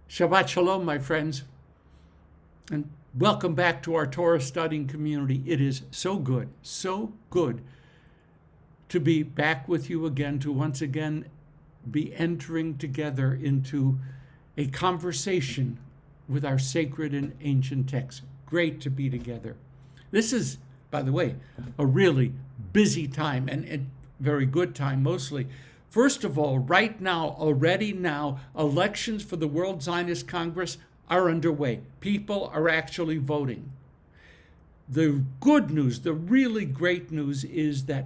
Shabbat Shalom, my friends, and welcome back to our Torah studying community. It is so good to be back with you again, to once again be entering together into a conversation with our sacred and ancient texts. Great to be together. This is, by the way, a really busy time and a very good time mostly. First of all, right now, already now, elections for the World Zionist Congress are underway. People are actually voting. The good news, the really great news is that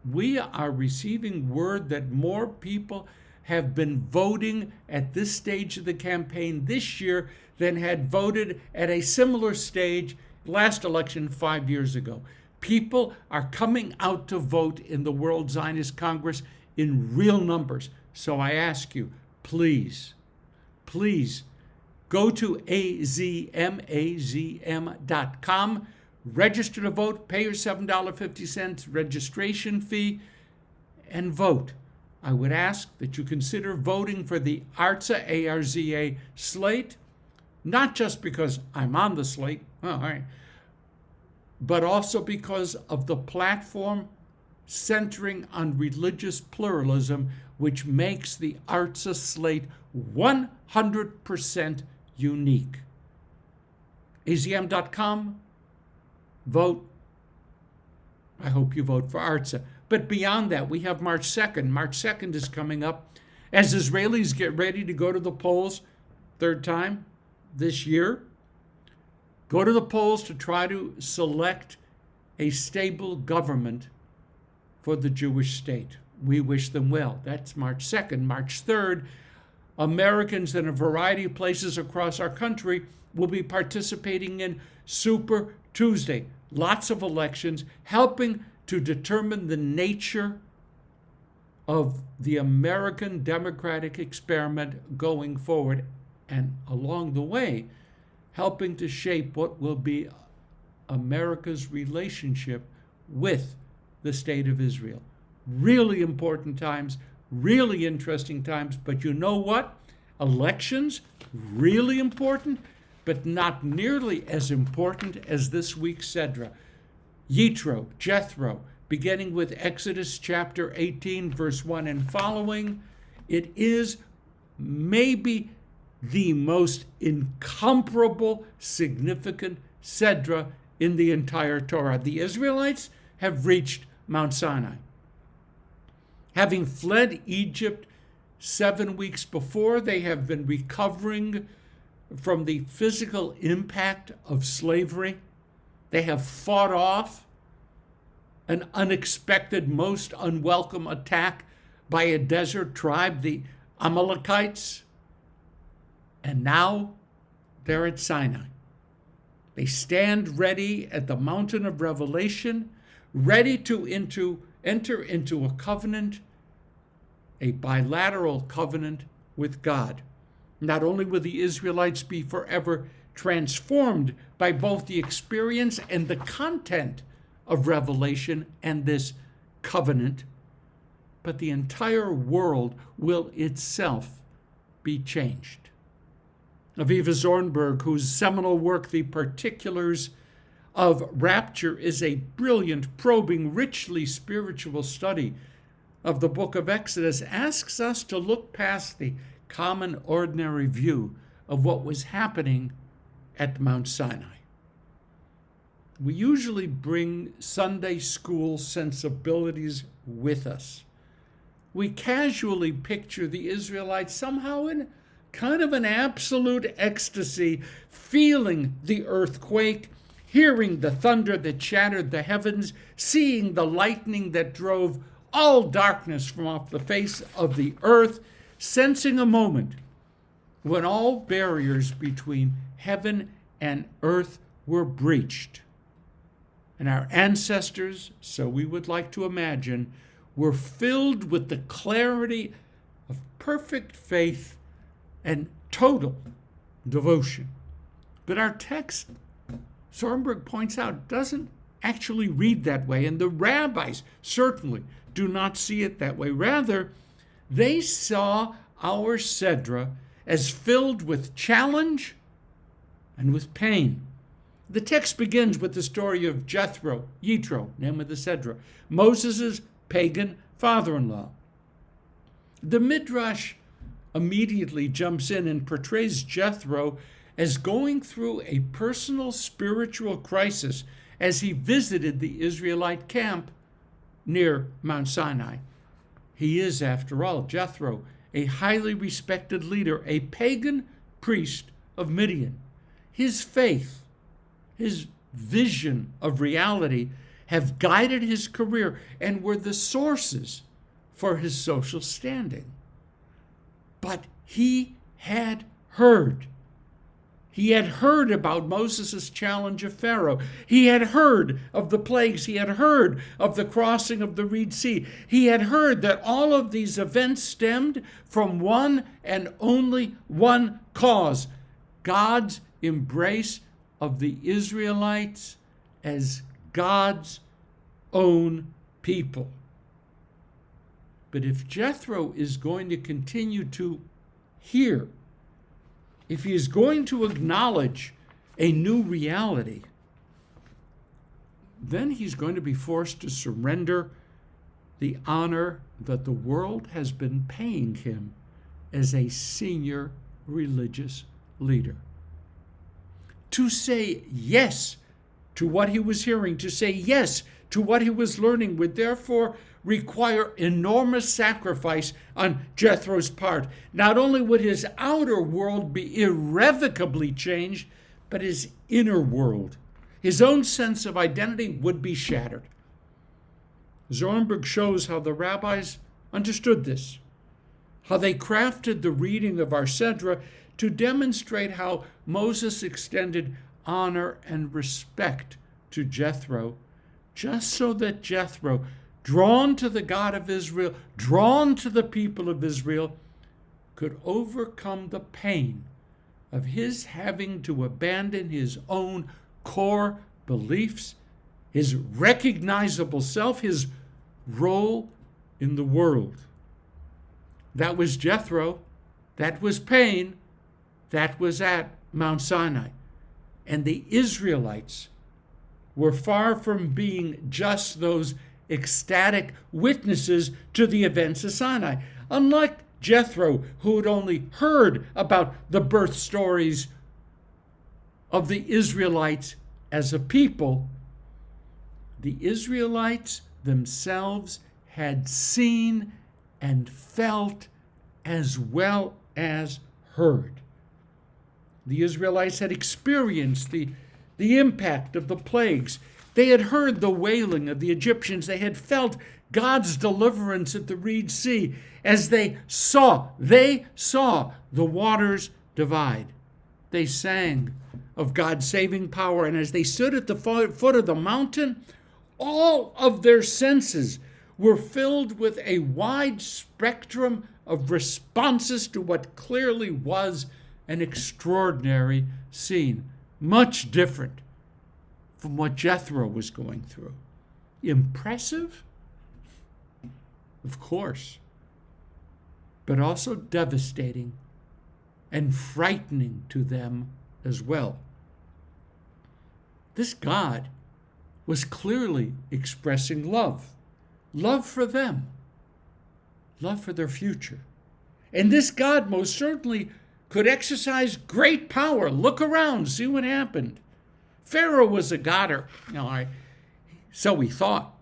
we are receiving word that more people have been voting at this stage of the campaign this year than had voted at a similar stage last election 5 years ago. People are coming out to vote in the World Zionist Congress in real numbers. So I ask you, please go to azm.com, register to vote, pay your $7.50 registration fee, and vote. I would ask that you consider voting for the ARZA, A-R-Z-A slate, not just because I'm on the slate, but also because of the platform centering on religious pluralism, which makes the ARZA slate 100% unique. azm.com, vote. I hope you vote for ARZA. But beyond that, we have March 2nd. March 2nd is coming up as Israelis get ready to go to the polls, third time this year. Go to the polls to try to select a stable government for the Jewish state. We wish them well. That's March 2nd. March 3rd, Americans in a variety of places across our country will be participating in Super Tuesday. Lots of elections, helping to determine the nature of the American democratic experiment going forward, and along the way, helping to shape what will be America's relationship with the state of Israel. Really important times, really interesting times, but you know what? Elections, really important, but not nearly as important as this week's Sedra. YITRO, Jethro, beginning with Exodus chapter 18, verse 1 and following. It is maybe the most incomparable, significant Sedra in the entire Torah. The Israelites have reached Mount Sinai. Having fled Egypt 7 weeks before, they have been recovering from the physical impact of slavery. They have fought off an unexpected, most unwelcome attack by a desert tribe, the Amalekites. And now they're at Sinai. They stand ready at the mountain of revelation, ready to enter into a covenant, a bilateral covenant with God. Not only will the Israelites be forever transformed by both the experience and the content of revelation and this covenant, but the entire world will itself be changed. Aviva Zornberg, whose seminal work, The Particulars of Rapture, is a brilliant, probing, richly spiritual study of the book of Exodus, asks us to look past the common, ordinary view of what was happening at Mount Sinai. We usually bring Sunday school sensibilities with us. We casually picture the Israelites somehow in kind of an absolute ecstasy, feeling the earthquake, hearing the thunder that shattered the heavens, seeing the lightning that drove all darkness from off the face of the earth, sensing a moment when all barriers between heaven and earth were breached. And our ancestors, so we would like to imagine, were filled with the clarity of perfect faith and total devotion. But our text, Zornberg points out, doesn't actually read that way, and the rabbis certainly do not see it that way. Rather, they saw our Sedra as filled with challenge and with pain. The text begins with the story of Jethro, YITRO, name of the Sedra, Moses' pagan father-in-law. The Midrash immediately jumps in and portrays Jethro as going through a personal spiritual crisis as he visited the Israelite camp near Mount Sinai. He is, after all, Jethro, a highly respected leader, a pagan priest of Midian. His faith, his vision of reality have guided his career and were the sources for his social standing. But he had heard. He had heard about Moses' challenge of Pharaoh. He had heard of the plagues. He had heard of the crossing of the Red Sea. He had heard that all of these events stemmed from one and only one cause: God's embrace of the Israelites as God's own people. But if Jethro is going to continue to hear, if he is going to acknowledge a new reality, then he's going to be forced to surrender the honor that the world has been paying him as a senior religious leader. To say yes to what he was hearing, to say yes to what he was learning, would therefore require enormous sacrifice on Jethro's part. Not only would his outer world be irrevocably changed, but his inner world, his own sense of identity, would be shattered. Zornberg shows how the rabbis understood this, how they crafted the reading of our Sedra to demonstrate how Moses extended honor and respect to Jethro, just so that Jethro, drawn to the God of Israel, drawn to the people of Israel, could overcome the pain of his having to abandon his own core beliefs, his recognizable self, his role in the world. That was Jethro. That was pain. That was at Mount Sinai. And the Israelites were far from being just those ecstatic witnesses to the events of Sinai. Unlike Jethro, who had only heard about the birth stories of the Israelites as a people, the Israelites themselves had seen and felt as well as heard. The Israelites had experienced the impact of the plagues. They had heard the wailing of the Egyptians. They had felt God's deliverance at the Red Sea as they saw the waters divide. They sang of God's saving power, and as they stood at the foot of the mountain, all of their senses were filled with a wide spectrum of responses to what clearly was an extraordinary scene, much different from what Jethro was going through. Impressive? Of course. But also devastating and frightening to them as well. This God was clearly expressing love. Love for them. Love for their future. And this God most certainly could exercise great power. Look around, see what happened. Pharaoh was a god, so we thought.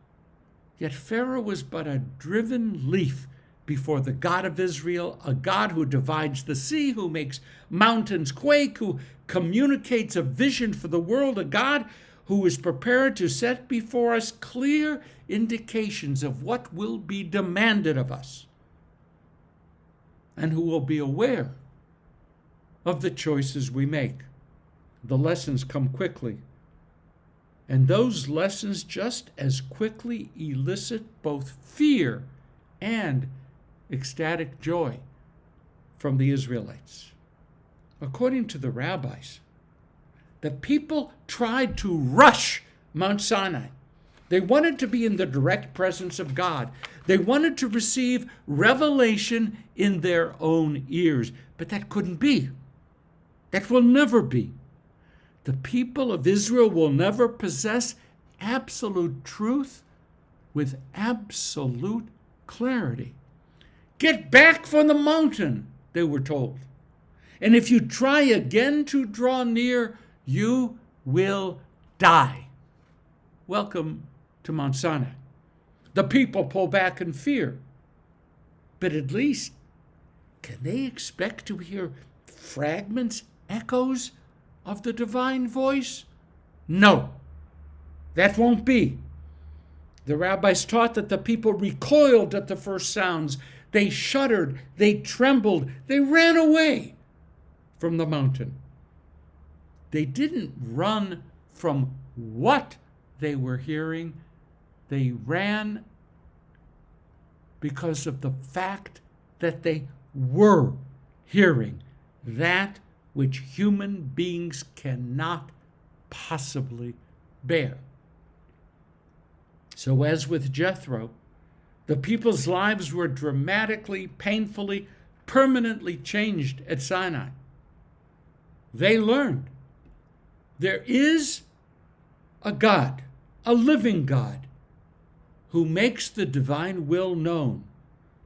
Yet Pharaoh was but a driven leaf before the God of Israel, a God who divides the sea, who makes mountains quake, who communicates a vision for the world, a God who is prepared to set before us clear indications of what will be demanded of us, and who will be aware of the choices we make. The lessons come quickly, and those lessons just as quickly elicit both fear and ecstatic joy from the Israelites. According to the rabbis, the people tried to rush Mount Sinai. They wanted to be in the direct presence of God. They wanted to receive revelation in their own ears. But that couldn't be. That will never be. The people of Israel will never possess absolute truth with absolute clarity. Get back from the mountain, they were told. And if you try again to draw near, you will die. Welcome to Mount Sinai. The people pull back in fear. But at least, can they expect to hear fragments, echoes of the divine voice? No, that won't be. The rabbis taught that the people recoiled at the first sounds. They shuddered, they trembled, they ran away from the mountain. They didn't run from what they were hearing. They ran because of the fact that they were hearing that which human beings cannot possibly bear. So as with Jethro, the people's lives were dramatically, painfully, permanently changed at Sinai. They learned there is a God, a living God, who makes the divine will known.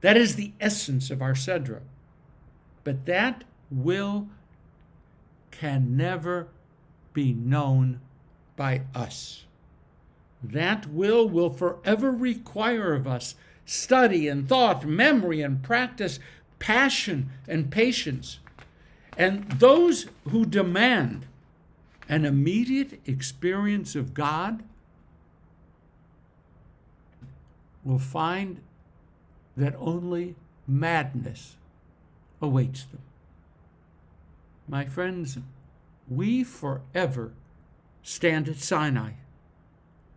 That is the essence of our Sedra. But that will can never be known by us. That will forever require of us study and thought, memory and practice, passion and patience. And those who demand an immediate experience of God will find that only madness awaits them. My friends, we forever stand at Sinai,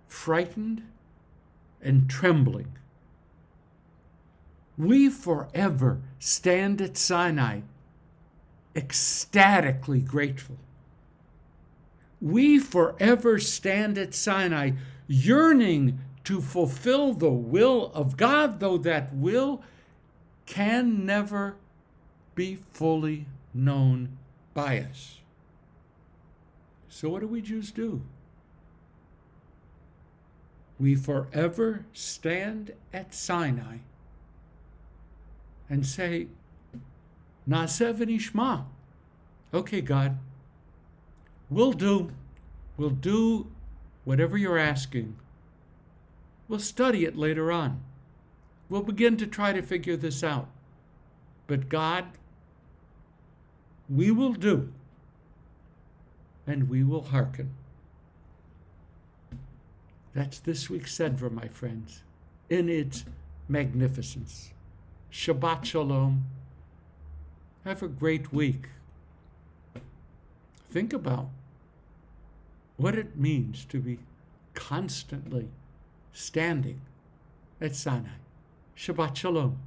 frightened and trembling. We forever stand at Sinai, ecstatically grateful. We forever stand at Sinai, yearning to fulfill the will of God, though that will can never be fully known by us. So what do we Jews do? We forever stand at Sinai and say, Na'aseh v'nishma. Okay, God, we'll do whatever you're asking. We'll study it later on. We'll begin to try to figure this out. But God, we will do, and we will hearken. That's this week's Sedra, my friends, in its magnificence. Shabbat Shalom. Have a great week. Think about what it means to be constantly standing at Sinai. Shabbat Shalom.